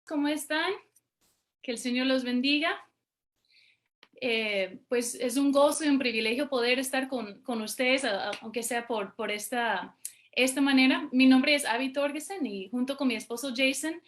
¿Cómo están? Que el Señor los bendiga. Pues es un gozo y un privilegio poder estar con ustedes, aunque sea por esta manera. Mi nombre es Abby Torgersen y junto con mi esposo Jason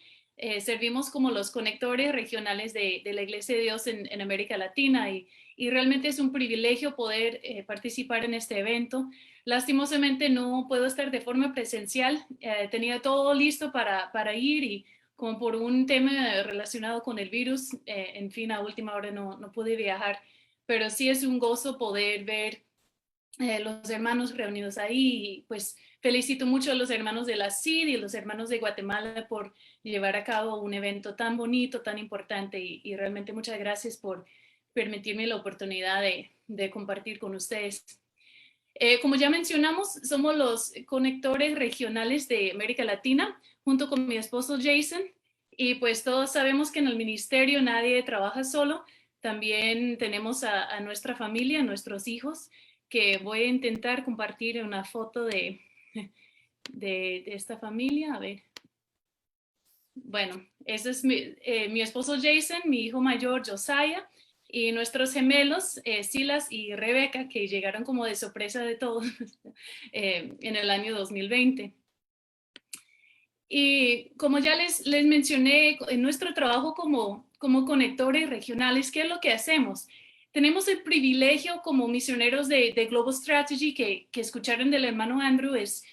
servimos como los conectores regionales de la Iglesia de Dios en América Latina y realmente es un privilegio poder participar en este evento. Lastimosamente no puedo estar de forma presencial. Tenía todo listo para ir y como por un tema relacionado con el virus, en fin, a última hora no pude viajar, pero sí es un gozo poder ver los hermanos reunidos ahí. Y pues felicito mucho a los hermanos de la CID y los hermanos de Guatemala por llevar a cabo un evento tan bonito, tan importante y realmente muchas gracias por permitirme la oportunidad de compartir con ustedes. Como ya mencionamos, somos los conectores regionales de América Latina, junto con mi esposo Jason, y pues todos sabemos que en el ministerio nadie trabaja solo. También tenemos a nuestra familia, a nuestros hijos, que voy a intentar compartir una foto de esta familia. A ver. Bueno, ese es mi esposo Jason, mi hijo mayor Josiah, y nuestros gemelos Silas y Rebeca, que llegaron como de sorpresa de todos en el año 2020. Y como ya les mencioné, en nuestro trabajo como conectores regionales, ¿qué es lo que hacemos? Tenemos el privilegio como misioneros de Global Strategy, que escucharon del hermano Andrew, es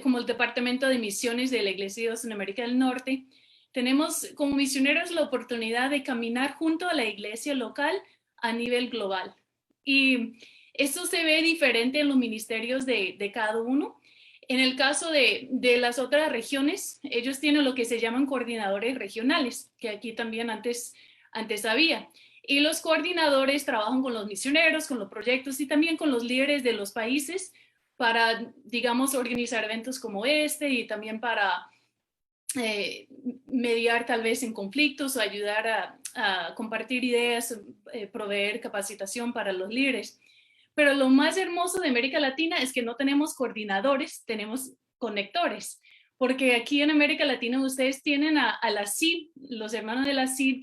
como el departamento de misiones de la Iglesia de Dios en América del Norte. Tenemos como misioneros la oportunidad de caminar junto a la iglesia local a nivel global. Y eso se ve diferente en los ministerios de cada uno. En el caso de las otras regiones, ellos tienen lo que se llaman coordinadores regionales, que aquí también antes había. Y los coordinadores trabajan con los misioneros, con los proyectos y también con los líderes de los países para, digamos, organizar eventos como este y también para mediar tal vez en conflictos o ayudar a compartir ideas, proveer capacitación para los líderes. Pero lo más hermoso de América Latina es que no tenemos coordinadores, tenemos conectores, porque aquí en América Latina ustedes tienen a la CID, los hermanos de la CID,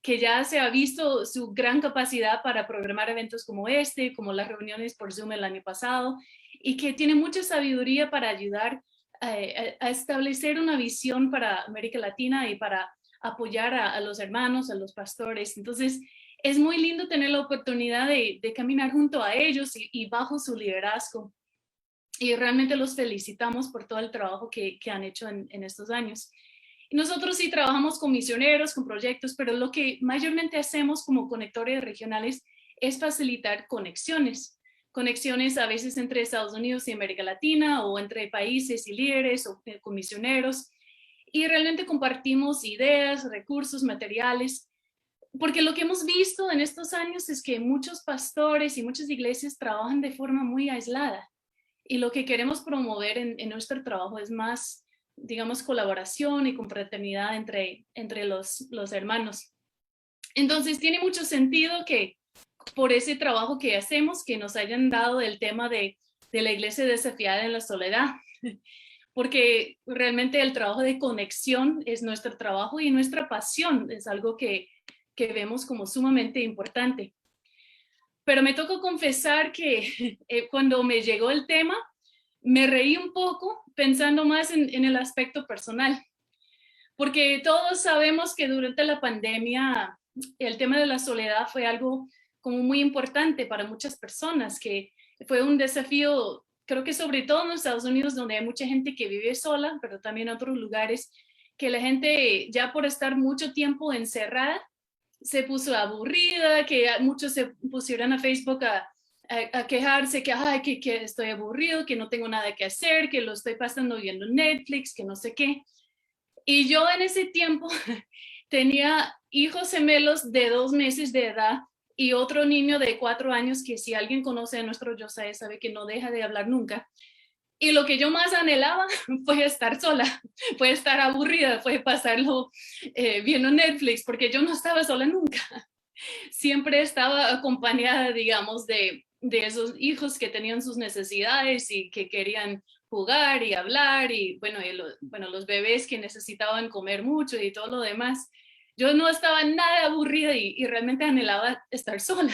que ya se ha visto su gran capacidad para programar eventos como este, como las reuniones por Zoom el año pasado, y que tiene mucha sabiduría para ayudar a establecer una visión para América Latina y para apoyar a los hermanos, a los pastores. Entonces, es muy lindo tener la oportunidad de caminar junto a ellos y bajo su liderazgo. Y realmente los felicitamos por todo el trabajo que han hecho en estos años. Y nosotros sí trabajamos con misioneros, con proyectos, pero lo que mayormente hacemos como conectores regionales es facilitar conexiones. Conexiones a veces entre Estados Unidos y América Latina o entre países y líderes o con misioneros. Y realmente compartimos ideas, recursos, materiales, porque lo que hemos visto en estos años es que muchos pastores y muchas iglesias trabajan de forma muy aislada y lo que queremos promover en nuestro trabajo es más, digamos, colaboración y confraternidad entre los hermanos. Entonces tiene mucho sentido que por ese trabajo que hacemos, que nos hayan dado el tema de la iglesia desafiada en la soledad, porque realmente el trabajo de conexión es nuestro trabajo y nuestra pasión, es algo que vemos como sumamente importante. Pero me tocó confesar que cuando me llegó el tema, me reí un poco pensando más en el aspecto personal, porque todos sabemos que durante la pandemia el tema de la soledad fue algo como muy importante para muchas personas, que fue un desafío, creo que sobre todo en los Estados Unidos, donde hay mucha gente que vive sola, pero también en otros lugares, que la gente ya por estar mucho tiempo encerrada, se puso aburrida, que muchos se pusieron a Facebook a quejarse que, ay, que estoy aburrido, que no tengo nada que hacer, que lo estoy pasando viendo Netflix, que no sé qué. Y yo en ese tiempo tenía hijos gemelos de 2 meses de edad y otro niño de 4 años que si alguien conoce a nuestro Josiah sabe que no deja de hablar nunca. Y lo que yo más anhelaba fue estar sola, fue estar aburrida, fue pasarlo viendo Netflix, porque yo no estaba sola nunca. Siempre estaba acompañada, digamos, de esos hijos que tenían sus necesidades y que querían jugar y hablar y bueno, los bebés que necesitaban comer mucho y todo lo demás. Yo no estaba nada aburrida y realmente anhelaba estar sola.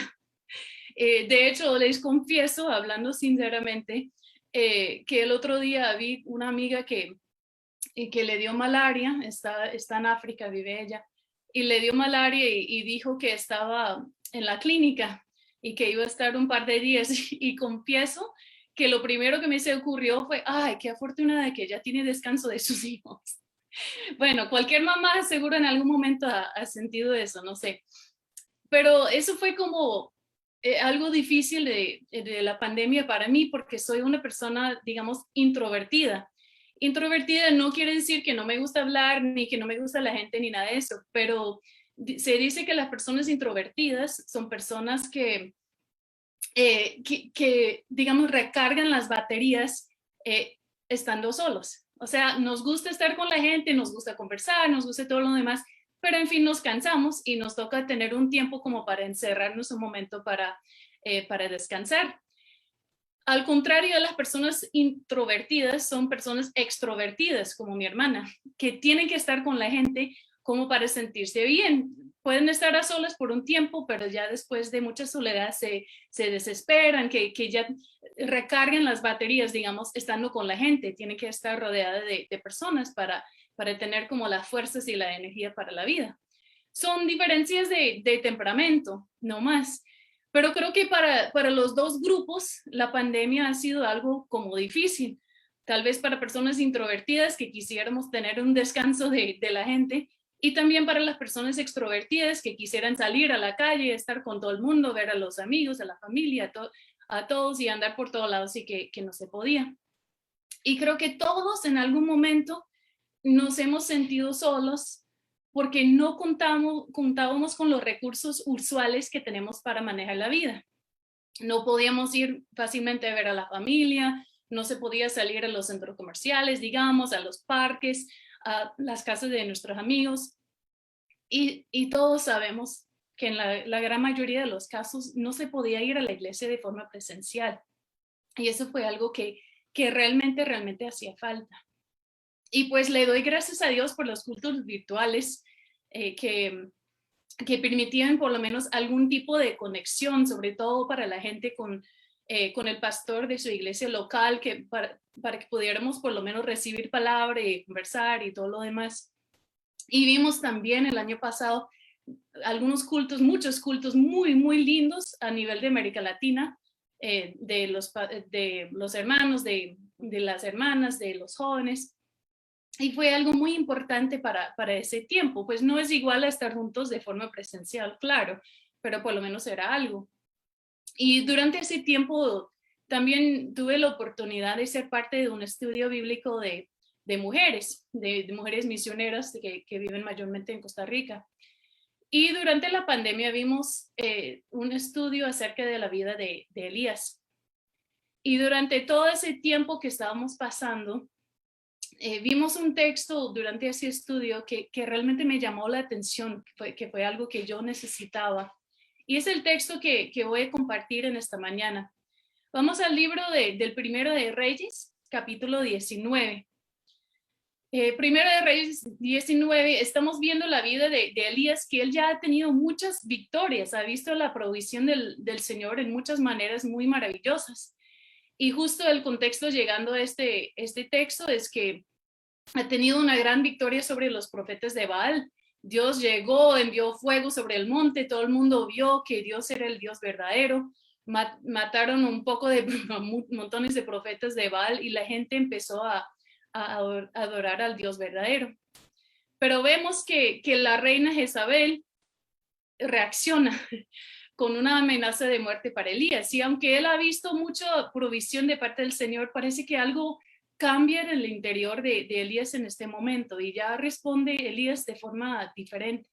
De hecho, les confieso, hablando sinceramente, que el otro día vi una amiga que le dio malaria, está en África, vive ella, y le dio malaria y dijo que estaba en la clínica y que iba a estar un par de días y confieso que lo primero que me se ocurrió fue, ay, qué afortunada que ella tiene descanso de sus hijos. Bueno, cualquier mamá seguro en algún momento ha sentido eso, no sé. Pero eso fue como algo difícil de la pandemia para mí porque soy una persona, digamos, introvertida. Introvertida no quiere decir que no me gusta hablar, ni que no me gusta la gente, ni nada de eso, pero se dice que las personas introvertidas son personas que digamos, recargan las baterías estando solos. O sea, nos gusta estar con la gente, nos gusta conversar, nos gusta todo lo demás, pero en fin nos cansamos y nos toca tener un tiempo como para encerrarnos un momento para descansar. Al contrario de las personas introvertidas, son personas extrovertidas, como mi hermana, que tienen que estar con la gente como para sentirse bien. Pueden estar a solas por un tiempo, pero ya después de mucha soledad se desesperan, que ya recarguen las baterías, digamos, estando con la gente. Tienen que estar rodeada de personas para tener como las fuerzas y la energía para la vida. Son diferencias de temperamento, no más. Pero creo que para los dos grupos la pandemia ha sido algo como difícil. Tal vez para personas introvertidas que quisiéramos tener un descanso de la gente y también para las personas extrovertidas que quisieran salir a la calle, estar con todo el mundo, ver a los amigos, a la familia, a todos y andar por todos lados y que no se podía. Y creo que todos en algún momento nos hemos sentido solos porque no contábamos con los recursos usuales que tenemos para manejar la vida. No podíamos ir fácilmente a ver a la familia, no se podía salir a los centros comerciales, digamos, a los parques, a las casas de nuestros amigos. Y todos sabemos que en la gran mayoría de los casos no se podía ir a la iglesia de forma presencial. Y eso fue algo que realmente hacía falta. Y pues le doy gracias a Dios por los cultos virtuales eh, que, que permitían por lo menos algún tipo de conexión, sobre todo para la gente con el pastor de su iglesia local, para que pudiéramos por lo menos recibir palabra y conversar y todo lo demás. Y vimos también el año pasado algunos cultos, muchos cultos muy lindos a nivel de América Latina, de los hermanos, de las hermanas, de los jóvenes. Y fue algo muy importante para ese tiempo, pues no es igual a estar juntos de forma presencial, claro, pero por lo menos era algo. Y durante ese tiempo también tuve la oportunidad de ser parte de un estudio bíblico de mujeres, de mujeres misioneras que viven mayormente en Costa Rica. Y durante la pandemia vimos un estudio acerca de la vida de Elías. Y durante todo ese tiempo que estábamos pasando, vimos un texto durante ese estudio que realmente me llamó la atención, que fue algo que yo necesitaba. Y es el texto que voy a compartir en esta mañana. Vamos al libro del Primero de Reyes, capítulo 19. Primero de Reyes 19, estamos viendo la vida de Elías, que él ya ha tenido muchas victorias, ha visto la provisión del Señor en muchas maneras muy maravillosas. Y justo el contexto llegando a este texto es que ha tenido una gran victoria sobre los profetas de Baal. Dios llegó, envió fuego sobre el monte, todo el mundo vio que Dios era el Dios verdadero. Mataron un poco de montones de profetas de Baal y la gente empezó a adorar al Dios verdadero. Pero vemos que la reina Jezabel reacciona con una amenaza de muerte para Elías. Y aunque él ha visto mucha provisión de parte del Señor, parece que algo cambia en el interior de Elías en este momento y ya responde Elías de forma diferente.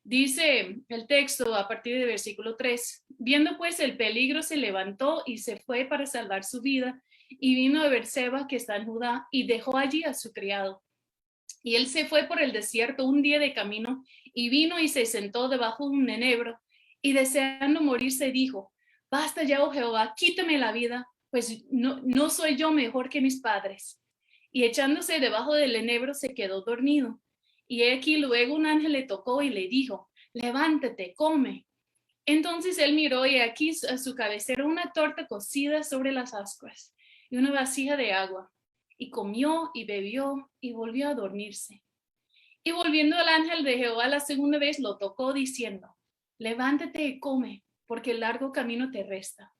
Dice el texto a partir de versículo 3, viendo pues el peligro se levantó y se fue para salvar su vida y vino a Berseba que está en Judá y dejó allí a su criado. Y él se fue por el desierto un día de camino y vino y se sentó debajo de un enebro y deseando morirse dijo, basta ya, oh Jehová, quítame la vida, pues no soy yo mejor que mis padres. Y echándose debajo del enebro se quedó dormido. Y he aquí luego un ángel le tocó y le dijo, levántate, come. Entonces él miró y aquí a su cabecera una torta cocida sobre las ascuas y una vasija de agua. Y comió y bebió y volvió a dormirse. Y volviendo al ángel de Jehová la segunda vez lo tocó diciendo, levántate y come, porque el largo camino te resta.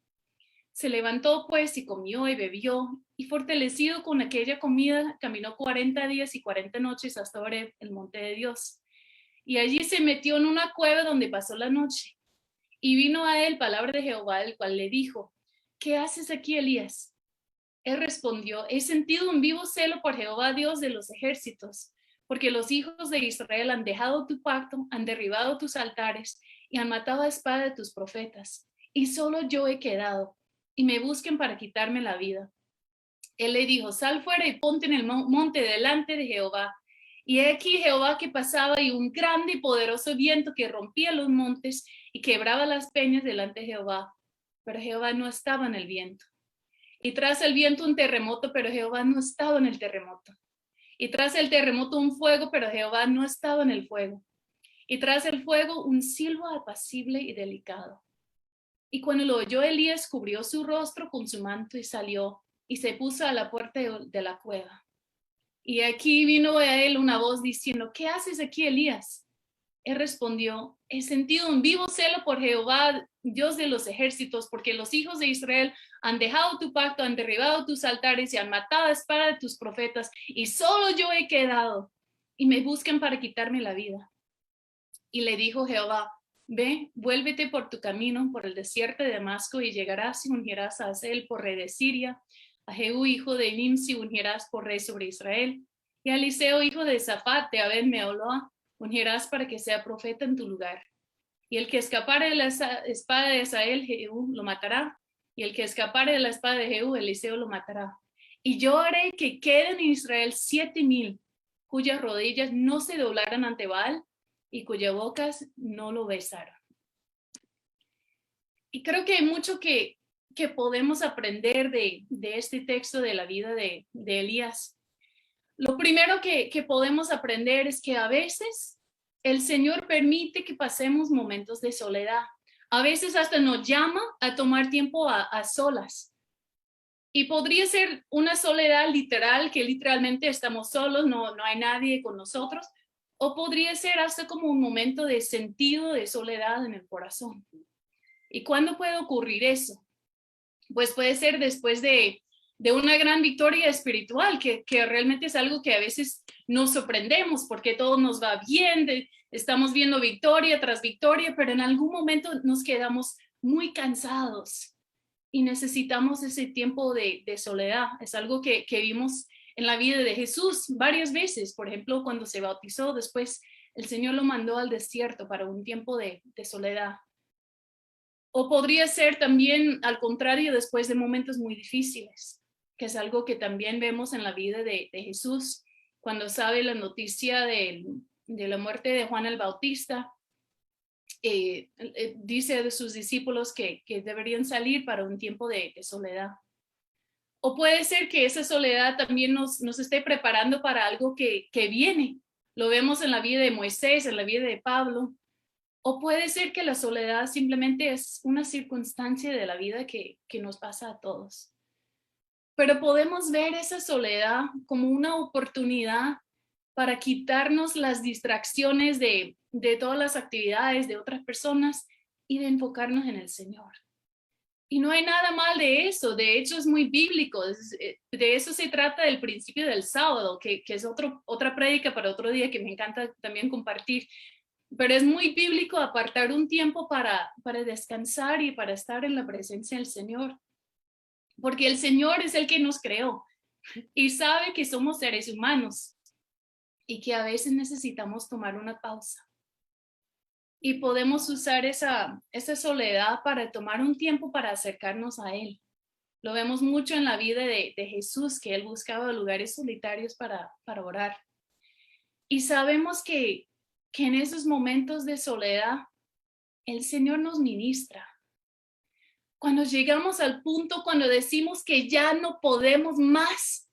Se levantó pues y comió y bebió, y fortalecido con aquella comida, caminó 40 días y 40 noches hasta Horeb, el monte de Dios. Y allí se metió en una cueva donde pasó la noche. Y vino a él palabra de Jehová, el cual le dijo, ¿qué haces aquí, Elías? Él respondió, he sentido un vivo celo por Jehová, Dios de los ejércitos, porque los hijos de Israel han dejado tu pacto, han derribado tus altares y han matado a espada de tus profetas. Y solo yo he quedado, y me busquen para quitarme la vida. Él le dijo, sal fuera y ponte en el monte delante de Jehová. Y he aquí Jehová que pasaba y un grande y poderoso viento que rompía los montes y quebraba las peñas delante de Jehová. Pero Jehová no estaba en el viento. Y tras el viento un terremoto, pero Jehová no estaba en el terremoto. Y tras el terremoto un fuego, pero Jehová no estaba en el fuego. Y tras el fuego un silbo apacible y delicado. Y cuando lo oyó Elías, cubrió su rostro con su manto y salió y se puso a la puerta de la cueva. Y aquí vino a él una voz diciendo, ¿qué haces aquí, Elías? Él respondió, he sentido un vivo celo por Jehová, Dios de los ejércitos, porque los hijos de Israel han dejado tu pacto, han derribado tus altares y han matado a espada de tus profetas, y solo yo he quedado, y me buscan para quitarme la vida. Y le dijo Jehová, ve, vuélvete por tu camino, por el desierto de Damasco, y llegarás y ungirás a Hazael por rey de Siria, a Jehú, hijo de Nimsi, ungirás por rey sobre Israel, y a Eliseo, hijo de Safat, de Abed Meoloa, ungirás para que sea profeta en tu lugar. Y el que escapare de la espada de Hazael, Jehú lo matará, y el que escapare de la espada de Jehú, Eliseo lo matará. Y yo haré que queden en Israel 7,000, cuyas rodillas no se doblaran ante Baal, y cuyas bocas no lo besaron. Y creo que hay mucho que podemos aprender de este texto de la vida de Elías. Lo primero que podemos aprender es que a veces el Señor permite que pasemos momentos de soledad. A veces hasta nos llama a tomar tiempo a solas. Y podría ser una soledad literal, que literalmente estamos solos, no hay nadie con nosotros. O podría ser hasta como un momento de sentido de soledad en el corazón. ¿Y cuándo puede ocurrir eso? Pues puede ser después de una gran victoria espiritual, que realmente es algo que a veces nos sorprendemos porque todo nos va bien, estamos viendo victoria tras victoria, pero en algún momento nos quedamos muy cansados y necesitamos ese tiempo de soledad. Es algo que vimos en la vida de Jesús varias veces. Por ejemplo, cuando se bautizó, después el Señor lo mandó al desierto para un tiempo de soledad. O podría ser también al contrario, después de momentos muy difíciles, que es algo que también vemos en la vida de Jesús, cuando sabe la noticia de la muerte de Juan el Bautista. Dice de sus discípulos que deberían salir para un tiempo de soledad. O puede ser que esa soledad también nos esté preparando para algo que viene. Lo vemos en la vida de Moisés, en la vida de Pablo. O puede ser que la soledad simplemente es una circunstancia de la vida que nos pasa a todos. Pero podemos ver esa soledad como una oportunidad para quitarnos las distracciones de todas las actividades de otras personas y de enfocarnos en el Señor. Y no hay nada mal de eso, de hecho es muy bíblico, de eso se trata el principio del sábado, que es otra prédica para otro día que me encanta también compartir. Pero es muy bíblico apartar un tiempo para descansar y para estar en la presencia del Señor. Porque el Señor es el que nos creó y sabe que somos seres humanos y que a veces necesitamos tomar una pausa. Y podemos usar esa soledad para tomar un tiempo para acercarnos a Él. Lo vemos mucho en la vida de Jesús, que Él buscaba lugares solitarios para orar. Y sabemos que en esos momentos de soledad, el Señor nos ministra. Cuando llegamos al punto, cuando decimos que ya no podemos más,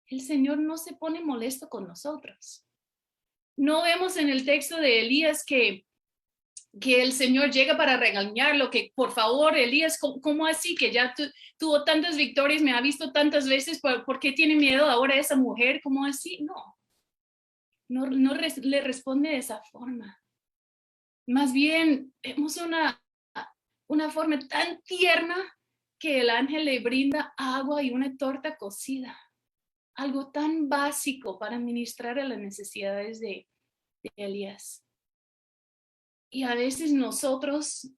el Señor no se pone molesto con nosotros. No vemos en el texto de Elías que el Señor llega para regañarlo, que por favor, Elías, ¿cómo así? Que ya tuvo tantas victorias, me ha visto tantas veces, ¿por qué tiene miedo ahora esa mujer? ¿Cómo así? No le responde de esa forma. Más bien, vemos una forma tan tierna que el ángel le brinda agua y una torta cocida. Algo tan básico para ministrar a las necesidades de Elías. Y a veces nosotros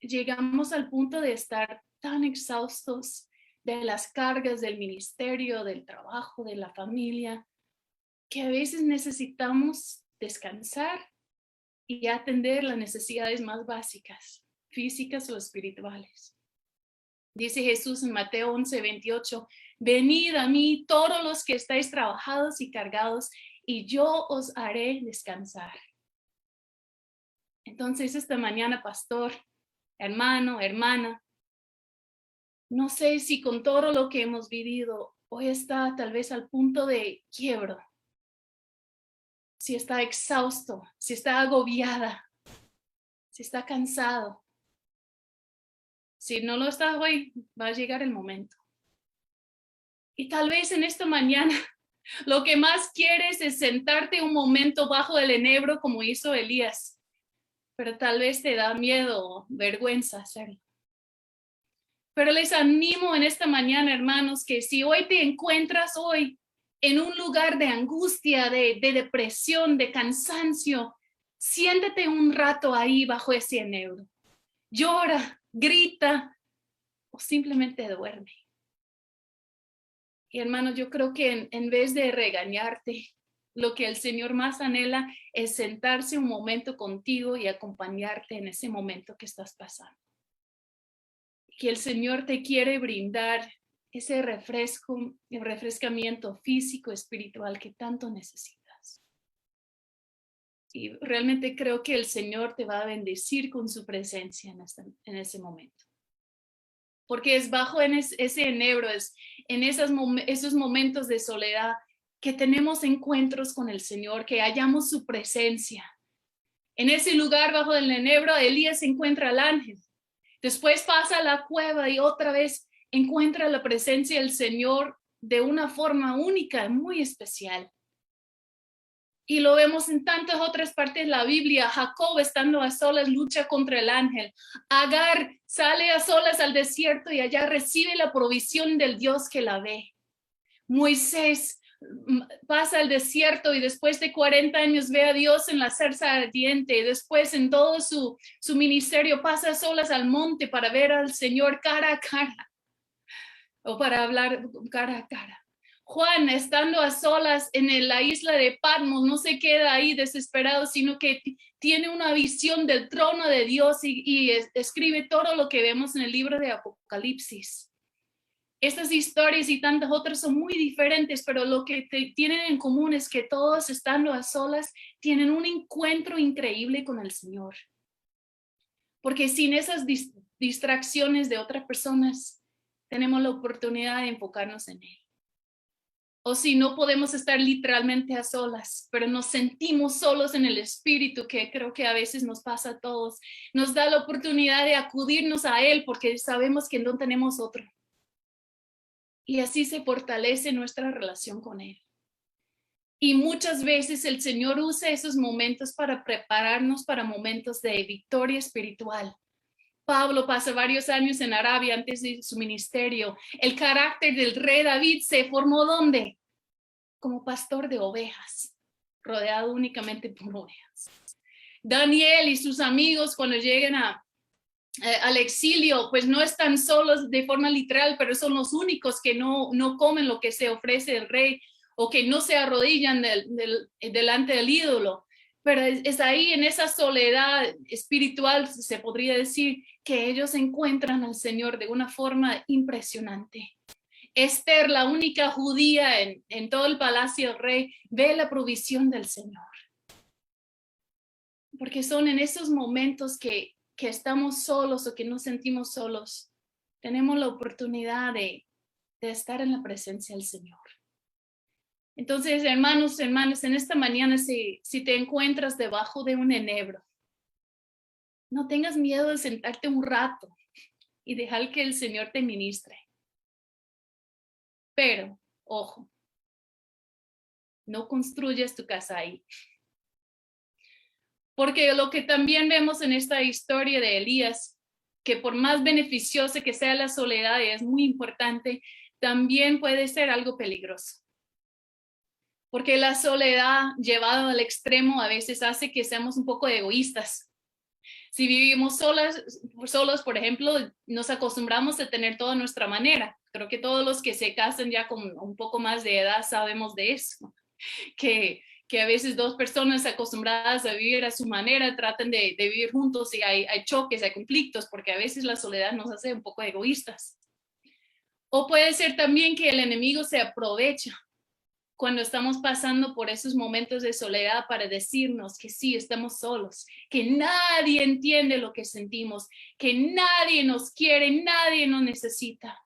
llegamos al punto de estar tan exhaustos de las cargas del ministerio, del trabajo, de la familia, que a veces necesitamos descansar y atender las necesidades más básicas, físicas o espirituales. Dice Jesús en Mateo 11:28, venid a mí todos los que estáis trabajados y cargados, y yo os haré descansar. Entonces esta mañana, pastor, hermano, hermana, no sé si con todo lo que hemos vivido, hoy está tal vez al punto de quiebro, si está exhausto, si está agobiada, si está cansado. Si no lo está hoy, va a llegar el momento. Y tal vez en esta mañana lo que más quieres es sentarte un momento bajo el enebro como hizo Elías, pero tal vez te da miedo o vergüenza hacerlo. Pero les animo en esta mañana, hermanos, que si hoy te encuentras hoy en un lugar de angustia, de depresión, de cansancio, siéntate un rato ahí bajo ese enebro. Llora, grita o simplemente duerme. Y hermanos, yo creo que en vez de regañarte, lo que el Señor más anhela es sentarse un momento contigo y acompañarte en ese momento que estás pasando. Que el Señor te quiere brindar ese refresco, el refrescamiento físico, espiritual que tanto necesitas. Y realmente creo que el Señor te va a bendecir con su presencia en ese momento. Porque es bajo ese enebro, es en esos momentos de soledad que tenemos encuentros con el Señor, que hallamos su presencia. En ese lugar bajo el enebro, Elías encuentra al ángel. Después pasa a la cueva y otra vez encuentra la presencia del Señor de una forma única, muy especial. Y lo vemos en tantas otras partes de la Biblia. Jacob, estando a solas, lucha contra el ángel. Agar sale a solas al desierto y allá recibe la provisión del Dios que la ve. Moisés pasa al desierto y después de 40 años ve a Dios en la zarza ardiente. Y después en todo su ministerio pasa a solas al monte para ver al Señor cara a cara o para hablar cara a cara. Juan, estando a solas en la isla de Patmos, no se queda ahí desesperado, sino que tiene una visión del trono de Dios y escribe todo lo que vemos en el libro de Apocalipsis. Estas historias y tantas otras son muy diferentes, pero lo que tienen en común es que todos, estando a solas, tienen un encuentro increíble con el Señor. Porque sin esas distracciones de otras personas, tenemos la oportunidad de enfocarnos en Él. O si no podemos estar literalmente a solas, pero nos sentimos solos en el espíritu, que creo que a veces nos pasa a todos, nos da la oportunidad de acudirnos a Él porque sabemos que no tenemos otro. Y así se fortalece nuestra relación con Él. Y muchas veces el Señor usa esos momentos para prepararnos para momentos de victoria espiritual. Pablo pasa varios años en Arabia antes de su ministerio. El carácter del rey David se formó ¿dónde? Como pastor de ovejas, rodeado únicamente por ovejas. Daniel y sus amigos cuando llegan al exilio, pues no están solos de forma literal, pero son los únicos que no comen lo que se ofrece el rey o que no se arrodillan delante del ídolo. Pero es ahí en esa soledad espiritual, se podría decir, que ellos encuentran al Señor de una forma impresionante. Esther, la única judía en todo el palacio del rey, ve la provisión del Señor. Porque son en esos momentos que que estamos solos o que nos sentimos solos, tenemos la oportunidad de estar en la presencia del Señor. Entonces, hermanos, hermanas, en esta mañana, si te encuentras debajo de un enebro, no tengas miedo de sentarte un rato y dejar que el Señor te ministre. Pero, ojo, no construyas tu casa ahí. Porque lo que también vemos en esta historia de Elías, que por más beneficiosa que sea la soledad, y es muy importante, también puede ser algo peligroso. Porque la soledad llevada al extremo a veces hace que seamos un poco egoístas. Si vivimos solos, por ejemplo, nos acostumbramos a tener toda nuestra manera. Creo que todos los que se casan ya con un poco más de edad sabemos de eso, que a veces dos personas acostumbradas a vivir a su manera tratan de vivir juntos y hay choques, hay conflictos, porque a veces la soledad nos hace un poco egoístas. O puede ser también que el enemigo se aprovecha cuando estamos pasando por esos momentos de soledad para decirnos que sí, estamos solos, que nadie entiende lo que sentimos, que nadie nos quiere, nadie nos necesita.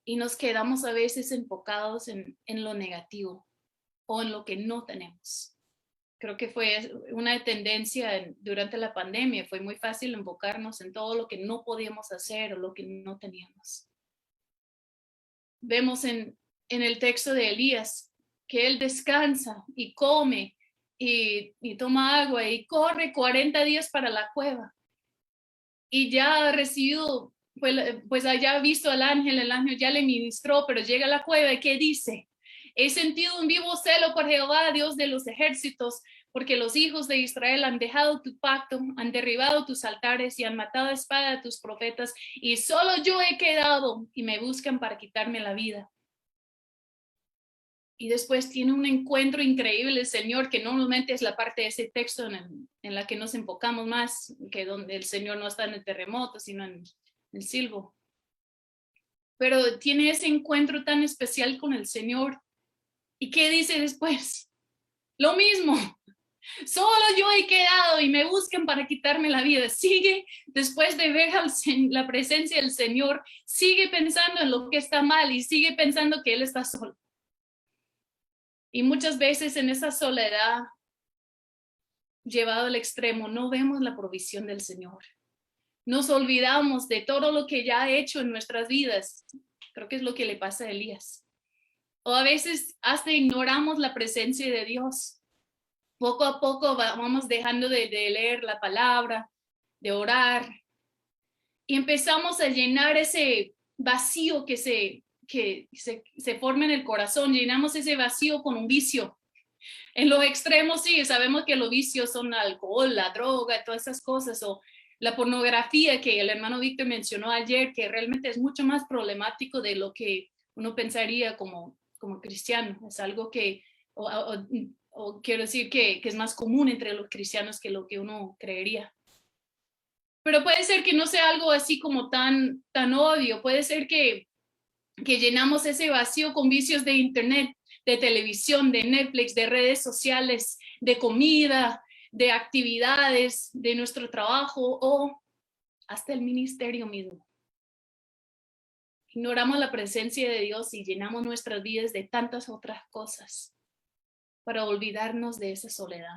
Y nos quedamos a veces enfocados en lo negativo o en lo que no tenemos. Creo que fue una tendencia durante la pandemia, fue muy fácil enfocarnos en todo lo que no podíamos hacer o lo que no teníamos. Vemos en el texto de Elías que él descansa y come y toma agua y corre 40 días para la cueva. Y ya ha recibido, pues haya visto al ángel, el ángel ya le ministró, pero llega a la cueva y ¿qué dice? He sentido un vivo celo por Jehová, Dios de los ejércitos, porque los hijos de Israel han dejado tu pacto, han derribado tus altares y han matado a espada a tus profetas, y solo yo he quedado y me buscan para quitarme la vida. Y después tiene un encuentro increíble el Señor, que normalmente es la parte de ese texto en la que nos enfocamos más, que donde el Señor no está en el terremoto, sino en el silbo. Pero tiene ese encuentro tan especial con el Señor. ¿Y qué dice después? Lo mismo. Solo yo he quedado y me buscan para quitarme la vida. Sigue, después de ver la presencia del Señor, sigue pensando en lo que está mal y sigue pensando que Él está solo. Y muchas veces en esa soledad llevado al extremo no vemos la provisión del Señor. Nos olvidamos de todo lo que ya ha hecho en nuestras vidas. Creo que es lo que le pasa a Elías. O a veces hasta ignoramos la presencia de Dios. Poco a poco vamos dejando de leer la palabra, de orar, y empezamos a llenar ese vacío que se forma en el corazón. Llenamos ese vacío con un vicio. En los extremos sí, sabemos que los vicios son alcohol, la droga, todas esas cosas, o la pornografía que el hermano Víctor mencionó ayer, que realmente es mucho más problemático de lo que uno pensaría como cristiano. Es algo que, o quiero decir que es más común entre los cristianos que lo que uno creería. Pero puede ser que no sea algo así como tan obvio, puede ser que llenamos ese vacío con vicios de internet, de televisión, de Netflix, de redes sociales, de comida, de actividades, de nuestro trabajo o hasta el ministerio mismo. Ignoramos la presencia de Dios y llenamos nuestras vidas de tantas otras cosas para olvidarnos de esa soledad.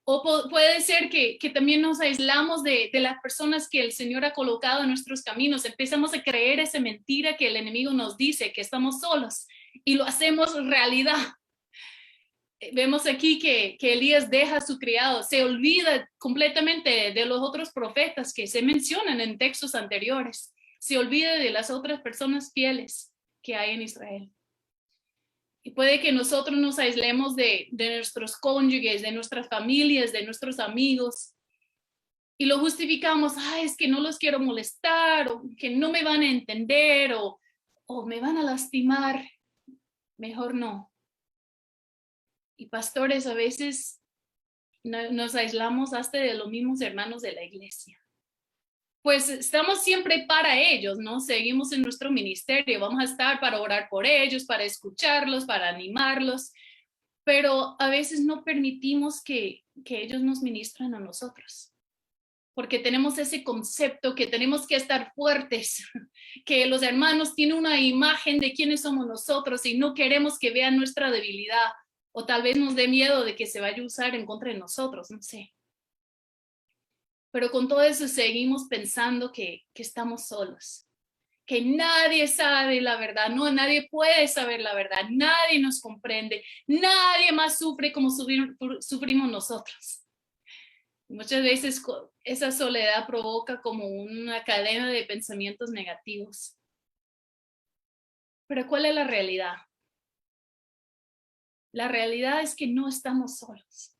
O puede ser que también nos aislamos de las personas que el Señor ha colocado en nuestros caminos. Empezamos a creer esa mentira que el enemigo nos dice, que estamos solos, y lo hacemos realidad. Vemos aquí que Elías deja a su criado, se olvida completamente de los otros profetas que se mencionan en textos anteriores. Se olvida de las otras personas fieles que hay en Israel. Y puede que nosotros nos aislemos de nuestros cónyuges, de nuestras familias, de nuestros amigos. Y lo justificamos, es que no los quiero molestar, o que no me van a entender, o me van a lastimar. Mejor no. Y pastores, a veces nos aislamos hasta de los mismos hermanos de la iglesia. Pues estamos siempre para ellos, ¿no? Seguimos en nuestro ministerio, vamos a estar para orar por ellos, para escucharlos, para animarlos, pero a veces no permitimos que ellos nos ministren a nosotros. porque tenemos ese concepto que tenemos que estar fuertes, que los hermanos tienen una imagen de quiénes somos nosotros y no queremos que vean nuestra debilidad, o tal vez nos dé miedo de que se vaya a usar en contra de nosotros, no sé. Pero con todo eso seguimos pensando que estamos solos, que nadie sabe la verdad, no, nadie puede saber la verdad, nadie nos comprende, nadie más sufre como sufrimos nosotros. Muchas veces esa soledad provoca como una cadena de pensamientos negativos. Pero ¿cuál es la realidad? La realidad es que no estamos solos.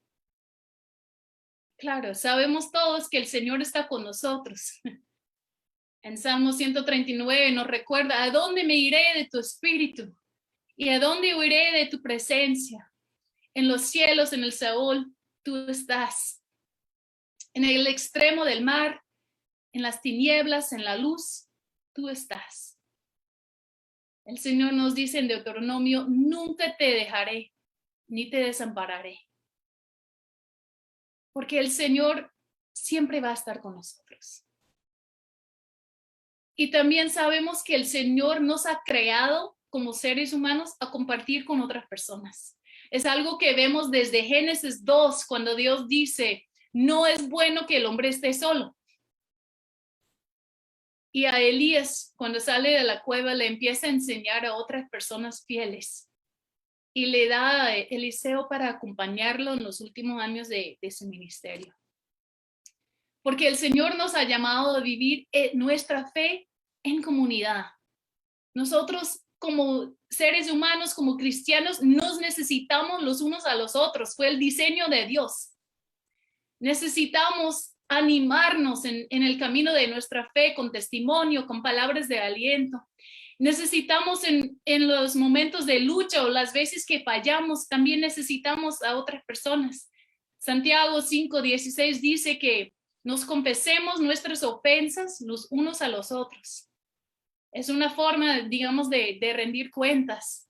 Claro, sabemos todos que el Señor está con nosotros. En Salmo 139 nos recuerda: ¿a dónde me iré de tu espíritu? ¿Y a dónde huiré de tu presencia? En los cielos, en el Seol, tú estás. En el extremo del mar, en las tinieblas, en la luz, tú estás. El Señor nos dice en Deuteronomio: nunca te dejaré, ni te desampararé. Porque el Señor siempre va a estar con nosotros. Y también sabemos que el Señor nos ha creado como seres humanos a compartir con otras personas. Es algo que vemos desde Génesis 2, cuando Dios dice: no es bueno que el hombre esté solo. Y a Elías, cuando sale de la cueva, le empieza a enseñar a otras personas fieles. Y le da a Eliseo para acompañarlo en los últimos años de su ministerio. Porque el Señor nos ha llamado a vivir nuestra fe en comunidad. Nosotros como seres humanos, como cristianos, nos necesitamos los unos a los otros. Fue el diseño de Dios. Necesitamos animarnos en el camino de nuestra fe con testimonio, con palabras de aliento. Necesitamos en los momentos de lucha o las veces que fallamos, también necesitamos a otras personas. Santiago 5:16 dice que nos confesemos nuestras ofensas los unos a los otros. Es una forma, digamos, de rendir cuentas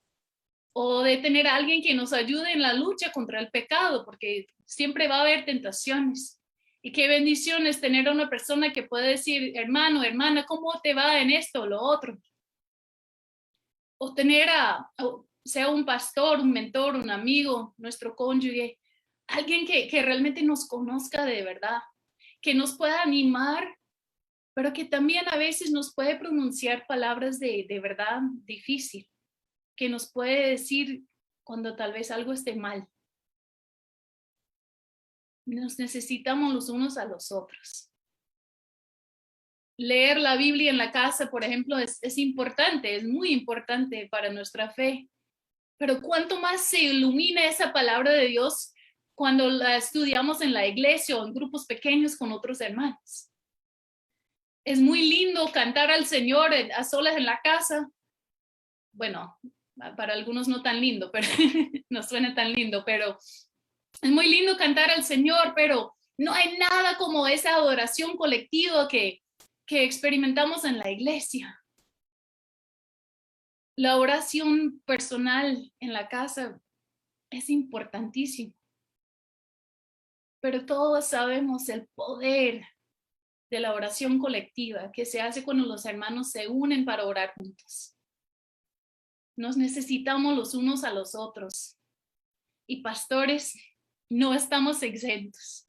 o de tener a alguien que nos ayude en la lucha contra el pecado, porque siempre va a haber tentaciones. Y qué bendición es tener a una persona que puede decir: hermano, hermana, ¿cómo te va en esto o lo otro? O tener sea un pastor, un mentor, un amigo, nuestro cónyuge, alguien que realmente nos conozca de verdad, que nos pueda animar, pero que también a veces nos puede pronunciar palabras de verdad difícil, que nos puede decir cuando tal vez algo esté mal. Nos necesitamos los unos a los otros. Leer la Biblia en la casa, por ejemplo, es importante, es muy importante para nuestra fe. Pero cuánto más se ilumina esa palabra de Dios cuando la estudiamos en la iglesia o en grupos pequeños con otros hermanos. Es muy lindo cantar al Señor a solas en la casa. Bueno, para algunos no tan lindo, pero no suena tan lindo, pero es muy lindo cantar al Señor, pero no hay nada como esa adoración colectiva que experimentamos en la iglesia. La oración personal en la casa es importantísimo. Pero todos sabemos el poder de la oración colectiva que se hace cuando los hermanos se unen para orar juntos. Nos necesitamos los unos a los otros. Y pastores, no estamos exentos.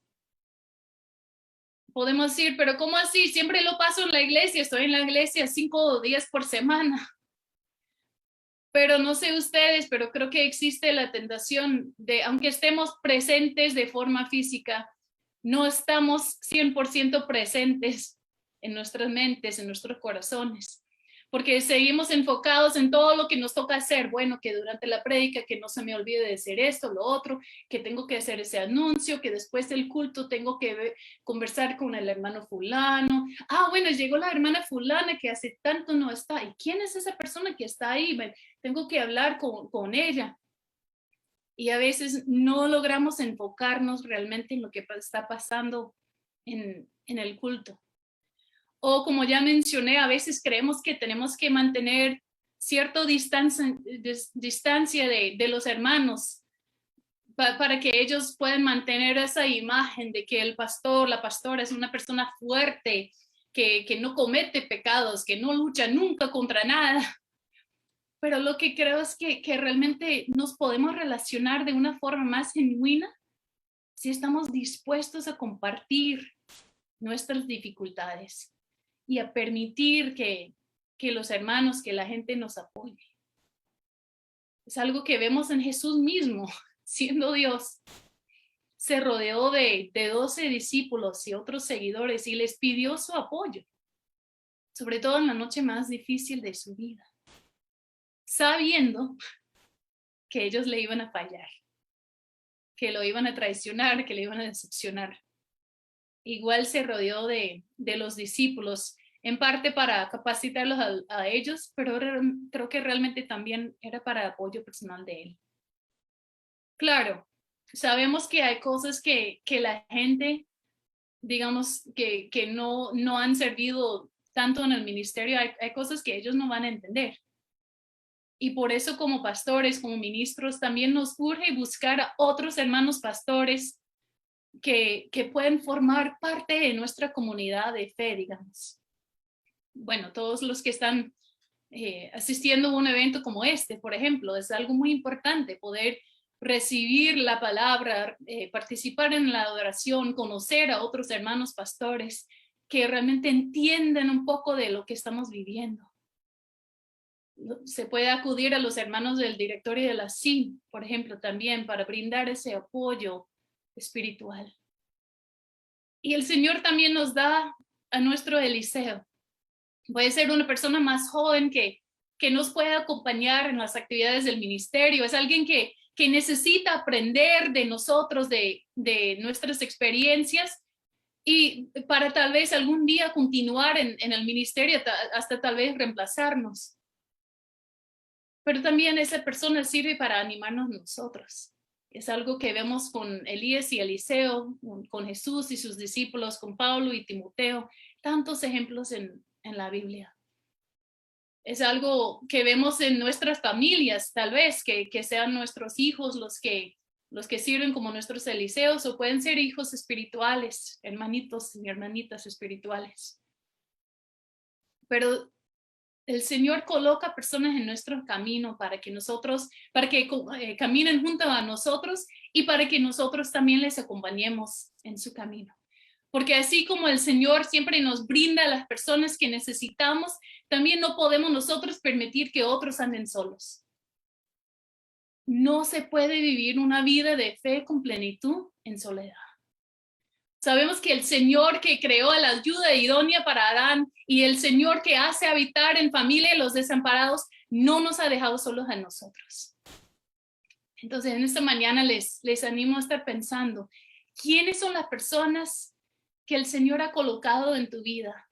Podemos decir: pero ¿cómo así? Siempre lo paso en la iglesia, estoy en la iglesia 5 días por semana. Pero no sé ustedes, pero creo que existe la tentación de, aunque estemos presentes de forma física, no estamos 100% presentes en nuestras mentes, en nuestros corazones, porque seguimos enfocados en todo lo que nos toca hacer. Bueno, que durante la prédica, que no se me olvide de hacer esto, lo otro, que tengo que hacer ese anuncio, que después del culto tengo que conversar con el hermano fulano. Bueno, llegó la hermana fulana que hace tanto no está. ¿Y quién es esa persona que está ahí? Tengo que hablar con ella. Y a veces no logramos enfocarnos realmente en lo que está pasando en el culto. O como ya mencioné, a veces creemos que tenemos que mantener cierta distancia de los hermanos para que ellos puedan mantener esa imagen de que el pastor, la pastora es una persona fuerte, que no comete pecados, que no lucha nunca contra nada. Pero lo que creo es que realmente nos podemos relacionar de una forma más genuina si estamos dispuestos a compartir nuestras dificultades y a permitir que los hermanos, que la gente nos apoye. Es algo que vemos en Jesús mismo, siendo Dios. Se rodeó de 12 discípulos y otros seguidores y les pidió su apoyo, sobre todo en la noche más difícil de su vida, sabiendo que ellos le iban a fallar, que lo iban a traicionar, que le iban a decepcionar. Igual se rodeó de los discípulos, en parte para capacitarlos a ellos, pero creo que realmente también era para apoyo personal de él. Claro, sabemos que hay cosas que la gente, digamos, que no han servido tanto en el ministerio, hay cosas que ellos no van a entender. Y por eso como pastores, como ministros, también nos urge buscar a otros hermanos pastores que pueden formar parte de nuestra comunidad de fe, digamos. Bueno, todos los que están asistiendo a un evento como este, por ejemplo, es algo muy importante poder recibir la palabra, participar en la adoración, conocer a otros hermanos pastores que realmente entienden un poco de lo que estamos viviendo. Se puede acudir a los hermanos del directorio de la CIM, por ejemplo, también para brindar ese apoyo espiritual. Y el Señor también nos da a nuestro Eliseo. Puede ser una persona más joven que nos puede acompañar en las actividades del ministerio. Es alguien que necesita aprender de nosotros, de nuestras experiencias, y para tal vez algún día continuar en el ministerio, hasta tal vez reemplazarnos. Pero también esa persona sirve para animarnos nosotros. Es algo que vemos con Elías y Eliseo, con Jesús y sus discípulos, con Pablo y Timoteo, tantos ejemplos en la Biblia. Es algo que vemos en nuestras familias, tal vez, que sean nuestros hijos los que sirven como nuestros Eliseos, o pueden ser hijos espirituales, hermanitos y hermanitas espirituales. Pero el Señor coloca personas en nuestro camino para que caminen junto a nosotros y para que nosotros también les acompañemos en su camino. Porque así como el Señor siempre nos brinda a las personas que necesitamos, también no podemos nosotros permitir que otros anden solos. No se puede vivir una vida de fe con plenitud en soledad. Sabemos que el Señor que creó la ayuda idónea para Adán y el Señor que hace habitar en familia a los desamparados no nos ha dejado solos a nosotros. Entonces, en esta mañana les animo a estar pensando, ¿quiénes son las personas que el Señor ha colocado en tu vida?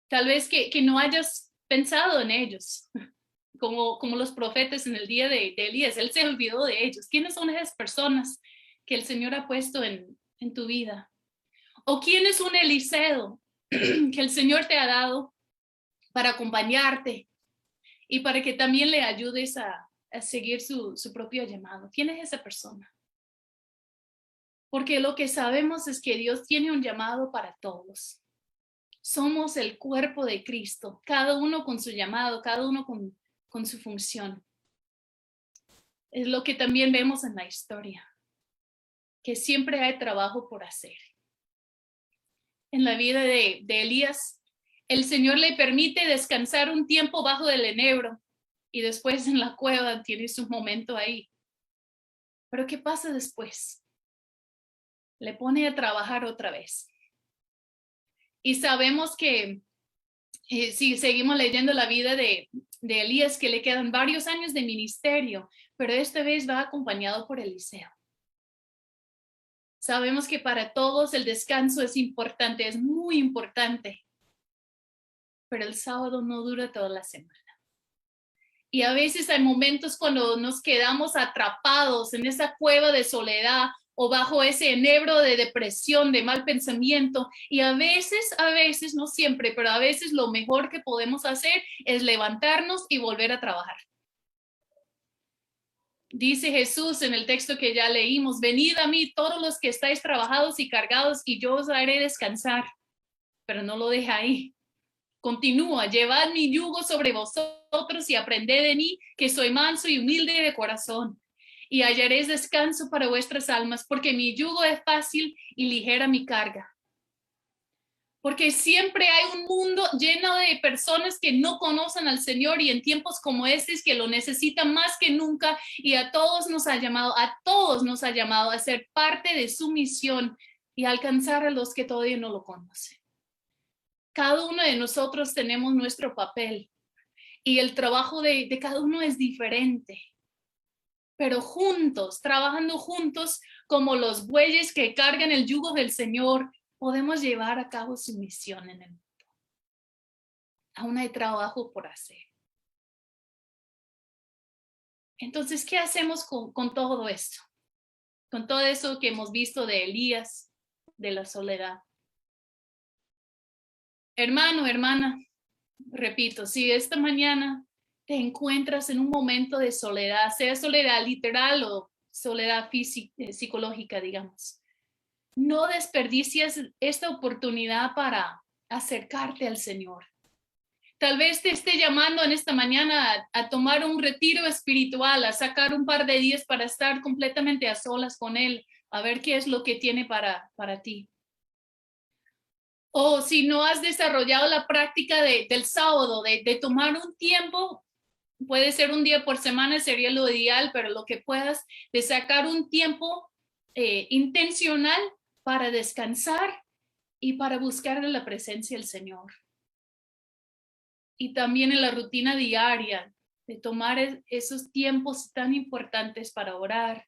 Tal vez que no hayas pensado en ellos, como los profetas en el día de Elías. Él se olvidó de ellos. ¿Quiénes son esas personas que el Señor ha puesto en tu vida? ¿O quién es un Eliseo que el Señor te ha dado para acompañarte y para que también le ayudes a seguir su propio llamado? ¿Quién es esa persona? Porque lo que sabemos es que Dios tiene un llamado para todos. Somos el cuerpo de Cristo, cada uno con su llamado, cada uno con su función. Es lo que también vemos en la historia, que siempre hay trabajo por hacer. En la vida de Elías, el Señor le permite descansar un tiempo bajo del enebro y después en la cueva tiene su momento ahí. Pero ¿qué pasa después? Le pone a trabajar otra vez. Y sabemos que si seguimos leyendo la vida de Elías, que le quedan varios años de ministerio, pero esta vez va acompañado por Eliseo. Sabemos que para todos el descanso es importante, es muy importante, pero el sábado no dura toda la semana. Y a veces hay momentos cuando nos quedamos atrapados en esa cueva de soledad o bajo ese enebro de depresión, de mal pensamiento. Y a veces, no siempre, pero a veces lo mejor que podemos hacer es levantarnos y volver a trabajar. Dice Jesús en el texto que ya leímos, venid a mí todos los que estáis trabajados y cargados y yo os haré descansar. Pero no lo deja ahí. Continúa, llevad mi yugo sobre vosotros y aprended de mí, que soy manso y humilde de corazón, y hallaréis descanso para vuestras almas, porque mi yugo es fácil y ligera mi carga. Porque siempre hay un mundo lleno de personas que no conocen al Señor y en tiempos como estos que lo necesitan más que nunca, y a todos nos ha llamado a ser parte de su misión y alcanzar a los que todavía no lo conocen. Cada uno de nosotros tenemos nuestro papel y el trabajo de cada uno es diferente. Pero juntos, trabajando juntos como los bueyes que cargan el yugo del Señor, podemos llevar a cabo su misión en el mundo. Aún hay trabajo por hacer. Entonces, ¿qué hacemos con todo esto? Con todo eso que hemos visto de Elías, de la soledad. Hermano, hermana, repito, si esta mañana te encuentras en un momento de soledad, sea soledad literal o soledad psicológica, digamos, no desperdicies esta oportunidad para acercarte al Señor. Tal vez te esté llamando en esta mañana a tomar un retiro espiritual, a sacar un par de días para estar completamente a solas con Él, a ver qué es lo que tiene para ti. O si no has desarrollado la práctica del sábado, de tomar un tiempo, puede ser un día por semana, sería lo ideal, pero lo que puedas, de sacar un tiempo intencional para descansar y para buscar la presencia del Señor. Y también en la rutina diaria, de tomar esos tiempos tan importantes para orar,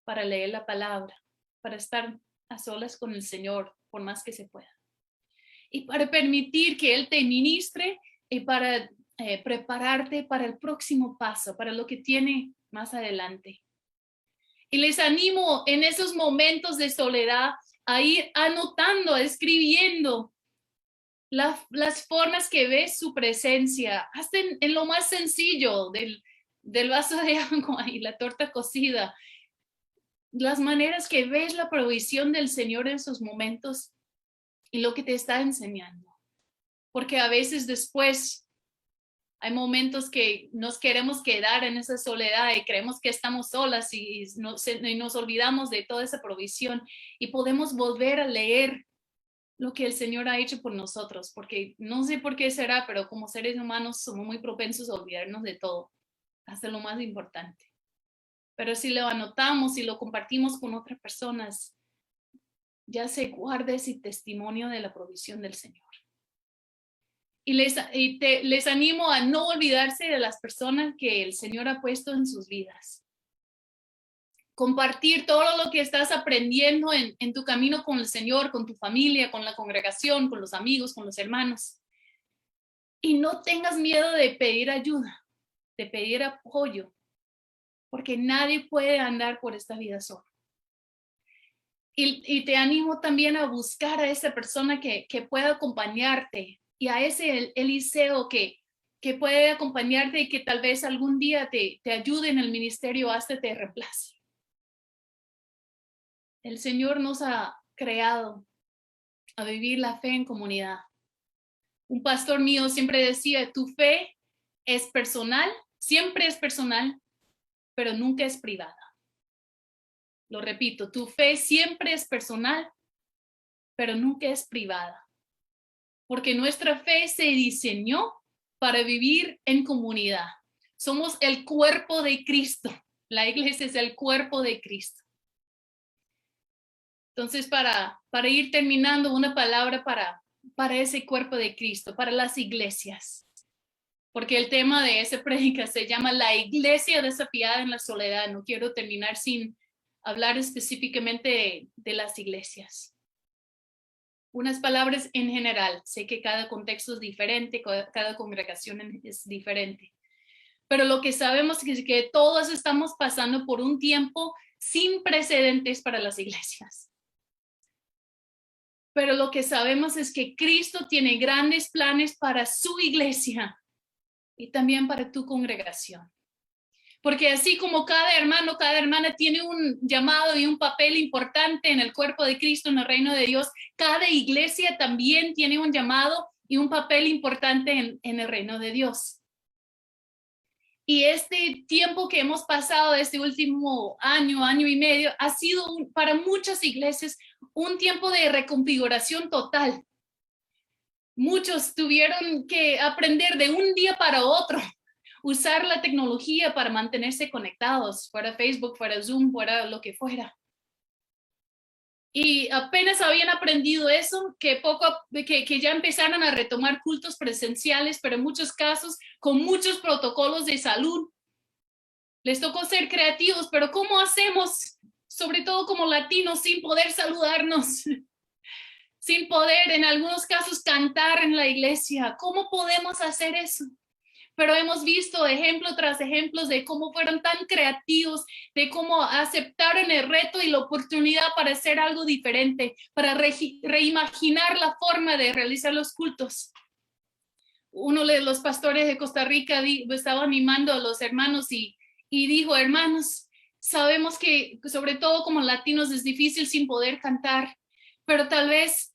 para leer la palabra, para estar a solas con el Señor, por más que se pueda. Y para permitir que Él te ministre y para prepararte para el próximo paso, para lo que tiene más adelante. Y les animo en esos momentos de soledad a ir anotando, escribiendo las formas que ves su presencia, hasta en lo más sencillo del vaso de agua y la torta cocida, las maneras que ves la provisión del Señor en esos momentos y lo que te está enseñando. Porque a veces después hay momentos que nos queremos quedar en esa soledad y creemos que estamos solas y nos olvidamos de toda esa provisión y podemos volver a leer lo que el Señor ha hecho por nosotros, porque no sé por qué será, pero como seres humanos somos muy propensos a olvidarnos de todo, hasta lo más importante. Pero si lo anotamos y lo compartimos con otras personas, ya se guarda ese testimonio de la provisión del Señor. Y les animo a no olvidarse de las personas que el Señor ha puesto en sus vidas. Compartir todo lo que estás aprendiendo en tu camino con el Señor, con tu familia, con la congregación, con los amigos, con los hermanos. Y no tengas miedo de pedir ayuda, de pedir apoyo, porque nadie puede andar por esta vida solo. Y te animo también a buscar a esa persona que pueda acompañarte y a ese Eliseo que puede acompañarte y que tal vez algún día te ayude en el ministerio hasta te reemplace. El Señor nos ha creado a vivir la fe en comunidad. Un pastor mío siempre decía, tu fe es personal, siempre es personal, pero nunca es privada. Lo repito, tu fe siempre es personal, pero nunca es privada. Porque nuestra fe se diseñó para vivir en comunidad. Somos el cuerpo de Cristo. La iglesia es el cuerpo de Cristo. Entonces, para ir terminando, una palabra para ese cuerpo de Cristo, para las iglesias. Porque el tema de esa prédica se llama la iglesia desafiada en la soledad. No quiero terminar sin hablar específicamente de las iglesias. Unas palabras en general. Sé que cada contexto es diferente, cada congregación es diferente. Pero lo que sabemos es que todos estamos pasando por un tiempo sin precedentes para las iglesias. Pero lo que sabemos es que Cristo tiene grandes planes para su iglesia y también para tu congregación. Porque así como cada hermano, cada hermana tiene un llamado y un papel importante en el cuerpo de Cristo, en el reino de Dios, cada iglesia también tiene un llamado y un papel importante en el reino de Dios. Y este tiempo que hemos pasado, este último año, año y medio, ha sido para muchas iglesias un tiempo de reconfiguración total. Muchos tuvieron que aprender de un día para otro, usar la tecnología para mantenerse conectados, fuera Facebook, fuera Zoom, fuera lo que fuera. Y apenas habían aprendido eso, que ya empezaron a retomar cultos presenciales, pero en muchos casos con muchos protocolos de salud. Les tocó ser creativos, pero ¿cómo hacemos? Sobre todo como latinos, sin poder saludarnos, sin poder en algunos casos cantar en la iglesia. ¿Cómo podemos hacer eso? Pero hemos visto ejemplo tras ejemplos de cómo fueron tan creativos, de cómo aceptaron el reto y la oportunidad para hacer algo diferente, para reimaginar la forma de realizar los cultos. Uno de los pastores de Costa Rica estaba animando a los hermanos y dijo, hermanos, sabemos que sobre todo como latinos es difícil sin poder cantar, pero tal vez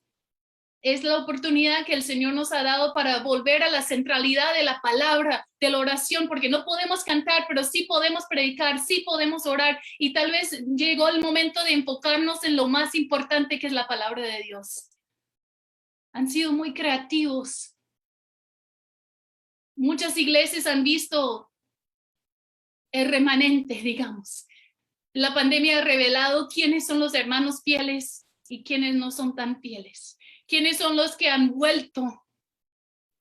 es la oportunidad que el Señor nos ha dado para volver a la centralidad de la palabra, de la oración, porque no podemos cantar, pero sí podemos predicar, sí podemos orar, y tal vez llegó el momento de enfocarnos en lo más importante que es la palabra de Dios. Han sido muy creativos. Muchas iglesias han visto el remanente, digamos. La pandemia ha revelado quiénes son los hermanos fieles y quiénes no son tan fieles. Quiénes son los que han vuelto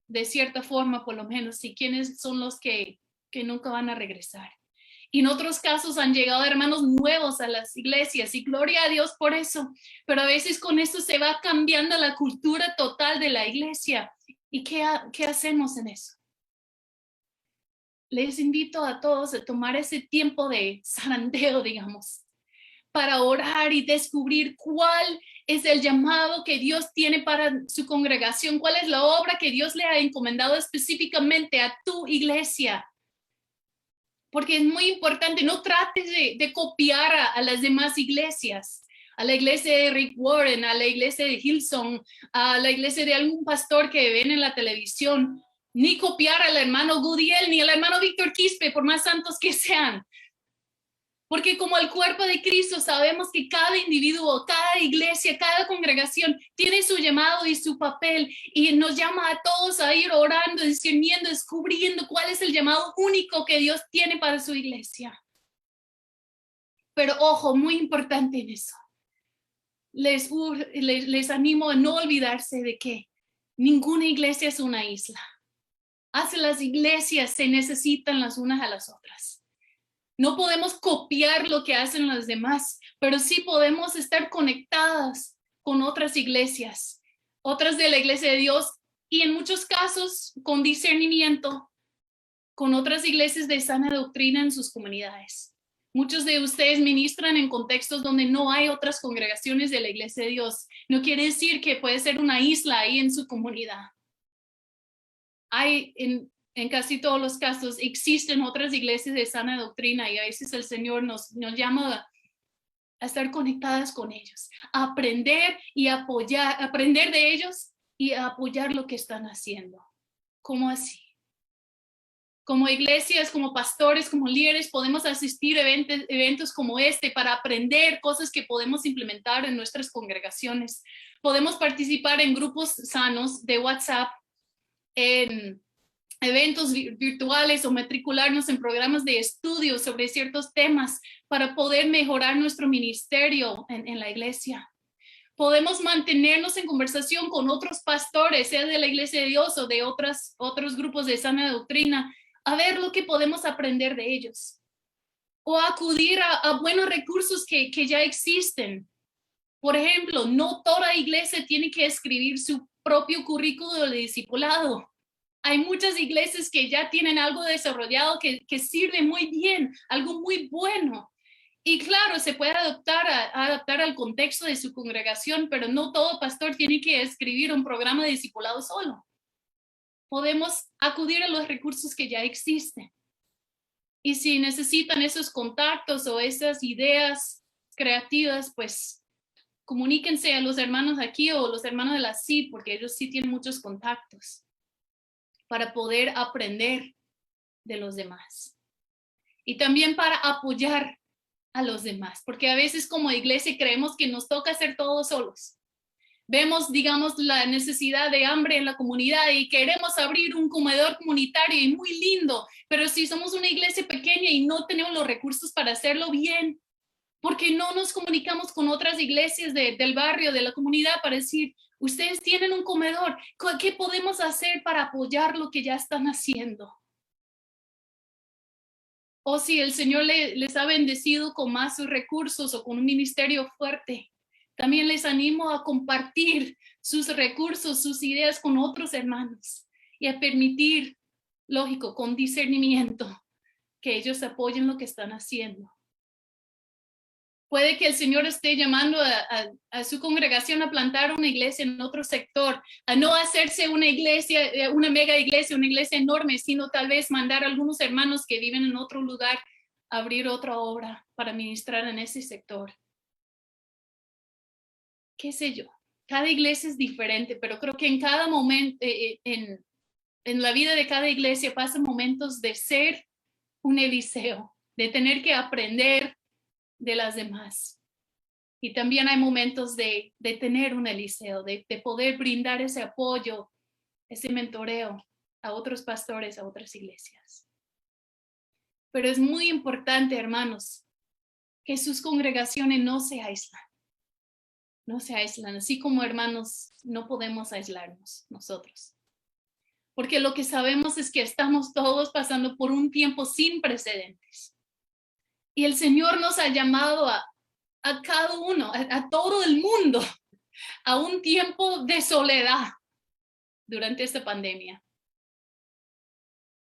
de cierta forma, por lo menos, y quiénes son los que nunca van a regresar. Y en otros casos han llegado hermanos nuevos a las iglesias y gloria a Dios por eso. Pero a veces con eso se va cambiando la cultura total de la iglesia. ¿Y qué hacemos en eso? Les invito a todos a tomar ese tiempo de zarandeo, digamos, para orar y descubrir cuál es el llamado que Dios tiene para su congregación, cuál es la obra que Dios le ha encomendado específicamente a tu iglesia. Porque es muy importante, no trates de copiar a las demás iglesias, a la iglesia de Rick Warren, a la iglesia de Hillsong, a la iglesia de algún pastor que ven en la televisión, ni copiar al hermano Gudiel, ni al hermano Víctor Quispe, por más santos que sean. Porque como el cuerpo de Cristo sabemos que cada individuo, cada iglesia, cada congregación tiene su llamado y su papel y nos llama a todos a ir orando, discerniendo, descubriendo cuál es el llamado único que Dios tiene para su iglesia. Pero ojo, muy importante en eso. Les animo a no olvidarse de que ninguna iglesia es una isla. Hacia las iglesias se necesitan las unas a las otras. No podemos copiar lo que hacen los demás, pero sí podemos estar conectadas con otras iglesias, otras de la iglesia de Dios y en muchos casos con discernimiento, con otras iglesias de sana doctrina en sus comunidades. Muchos de ustedes ministran en contextos donde no hay otras congregaciones de la iglesia de Dios. No quiere decir que puede ser una isla ahí en su comunidad. Hay en casi todos los casos existen otras iglesias de sana doctrina y a veces el Señor nos llama a estar conectadas con ellos, a aprender y apoyar, aprender de ellos y a apoyar lo que están haciendo. ¿Cómo así? Como iglesias, como pastores, como líderes, podemos asistir a eventos como este para aprender cosas que podemos implementar en nuestras congregaciones. Podemos participar en grupos sanos de WhatsApp, en eventos virtuales o matricularnos en programas de estudio sobre ciertos temas para poder mejorar nuestro ministerio en la iglesia. Podemos mantenernos en conversación con otros pastores, sea de la iglesia de Dios o de otros grupos de sana doctrina, a ver lo que podemos aprender de ellos. O acudir a buenos recursos que ya existen. Por ejemplo, no toda iglesia tiene que escribir su propio currículo de discipulado. Hay muchas iglesias que ya tienen algo desarrollado que sirve muy bien, algo muy bueno. Y claro, se puede adaptar al contexto de su congregación, pero no todo pastor tiene que escribir un programa de discipulado solo. Podemos acudir a los recursos que ya existen. Y si necesitan esos contactos o esas ideas creativas, pues comuníquense a los hermanos aquí o los hermanos de la CID, porque ellos sí tienen muchos contactos para poder aprender de los demás. Y también para apoyar a los demás, porque a veces como iglesia creemos que nos toca hacer todo solos. Vemos, digamos, la necesidad de hambre en la comunidad y queremos abrir un comedor comunitario y muy lindo, pero si somos una iglesia pequeña y no tenemos los recursos para hacerlo bien, porque no nos comunicamos con otras iglesias del barrio, de la comunidad, para decir, ustedes tienen un comedor, ¿qué podemos hacer para apoyar lo que ya están haciendo? O si el Señor les ha bendecido con más recursos o con un ministerio fuerte, también les animo a compartir sus recursos, sus ideas con otros hermanos y a permitir, lógico, con discernimiento, que ellos apoyen lo que están haciendo. Puede que el Señor esté llamando a su congregación a plantar una iglesia en otro sector, a no hacerse una iglesia, una mega iglesia, una iglesia enorme, sino tal vez mandar a algunos hermanos que viven en otro lugar a abrir otra obra para ministrar en ese sector. Qué sé yo, cada iglesia es diferente, pero creo que en cada momento, en la vida de cada iglesia pasan momentos de ser un Eliseo, de tener que aprender de las demás. Y también hay momentos de tener un Eliseo, de poder brindar ese apoyo, ese mentoreo a otros pastores, a otras iglesias. Pero es muy importante, hermanos, que sus congregaciones no se aíslan. No se aíslan. Así como hermanos, no podemos aislarnos nosotros. Porque lo que sabemos es que estamos todos pasando por un tiempo sin precedentes. Y el Señor nos ha llamado a cada uno, a todo el mundo, a un tiempo de soledad durante esta pandemia.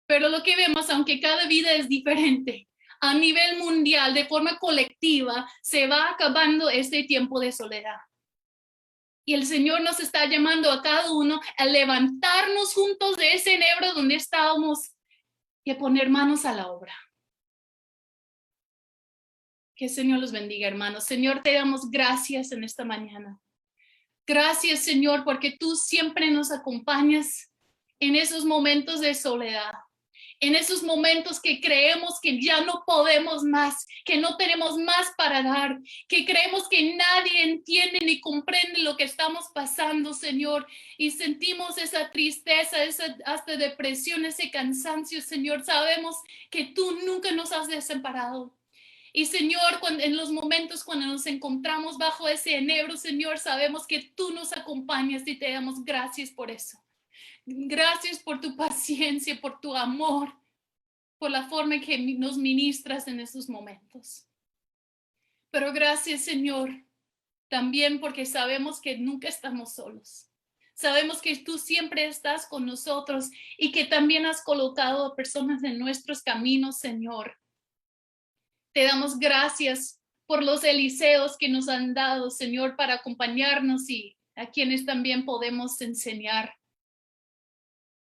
Pero lo que vemos, aunque cada vida es diferente, a nivel mundial, de forma colectiva, se va acabando este tiempo de soledad. Y el Señor nos está llamando a cada uno a levantarnos juntos de ese enebro donde estábamos y a poner manos a la obra. Que el Señor los bendiga, hermanos. Señor, te damos gracias en esta mañana. Gracias, Señor, porque tú siempre nos acompañas en esos momentos de soledad, en esos momentos que creemos que ya no podemos más, que no tenemos más para dar, que creemos que nadie entiende ni comprende lo que estamos pasando, Señor, y sentimos esa tristeza, esa hasta depresión, ese cansancio, Señor. Sabemos que tú nunca nos has desamparado. Y Señor, en los momentos cuando nos encontramos bajo ese enebro, Señor, sabemos que tú nos acompañas y te damos gracias por eso. Gracias por tu paciencia, por tu amor, por la forma en que nos ministras en esos momentos. Pero gracias, Señor, también porque sabemos que nunca estamos solos. Sabemos que tú siempre estás con nosotros y que también has colocado a personas en nuestros caminos, Señor. Te damos gracias por los Eliseos que nos han dado, Señor, para acompañarnos y a quienes también podemos enseñar.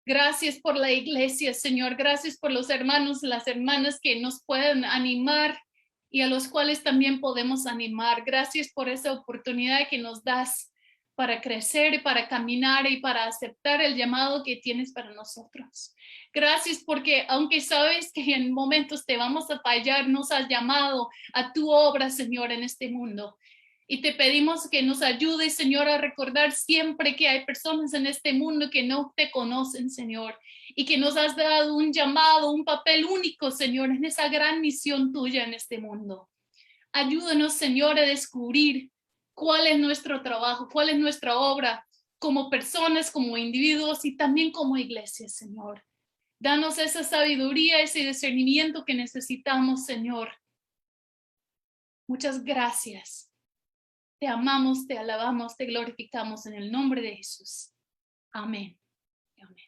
Gracias por la iglesia, Señor. Gracias por los hermanos y las hermanas que nos pueden animar y a los cuales también podemos animar. Gracias por esa oportunidad que nos das para crecer, para caminar y para aceptar el llamado que tienes para nosotros. Gracias porque aunque sabes que en momentos te vamos a fallar, nos has llamado a tu obra, Señor, en este mundo. Y te pedimos que nos ayudes, Señor, a recordar siempre que hay personas en este mundo que no te conocen, Señor, y que nos has dado un llamado, un papel único, Señor, en esa gran misión tuya en este mundo. Ayúdanos, Señor, a descubrir cuál es nuestro trabajo, cuál es nuestra obra como personas, como individuos y también como iglesia, Señor. Danos esa sabiduría, ese discernimiento que necesitamos, Señor. Muchas gracias. Te amamos, te alabamos, te glorificamos en el nombre de Jesús. Amén. Amén.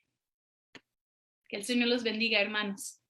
Que el Señor los bendiga, hermanos.